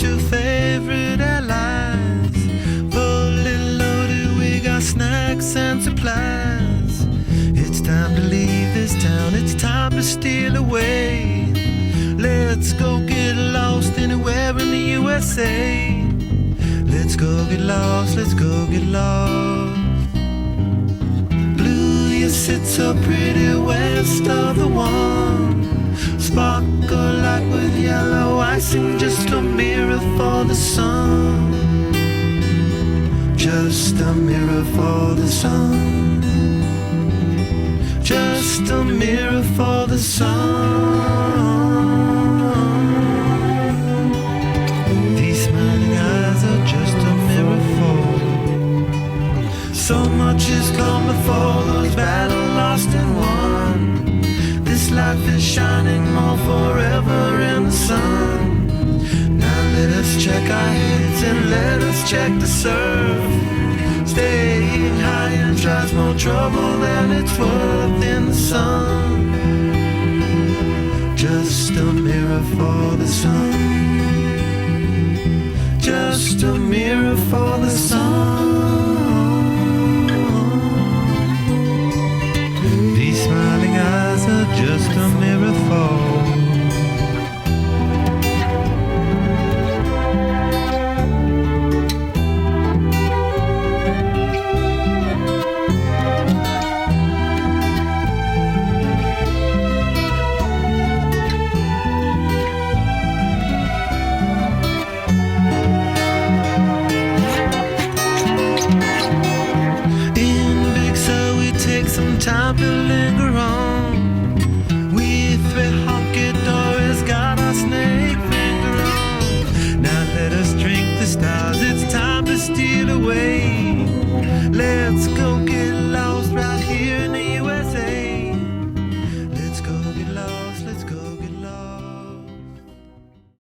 two favorite allies. Fully loaded, we got snacks and supplies. It's time to leave this town, it's time to steal away. Let's go get lost anywhere in the USA. Let's go get lost, let's go get lost. Blue, you sit so pretty west of the one. Sparkle like with yellow icing, just a mirror for the sun. Just a mirror for the sun. Just a mirror for the sun. These smiling eyes are just a mirror for. So much has come before, those battles lost and won. This life is shining more forever in the sun. Now let us check our heads and let us check the surf. Staying high and tries more trouble than it's worth in the sun. Just a mirror for the sun. Just a mirror for the sun. These smiling eyes are just a mirror for. Some time to linger on. We three honky-dories got our snake finger on. Now let us drink the stars, it's time to steal away. Let's go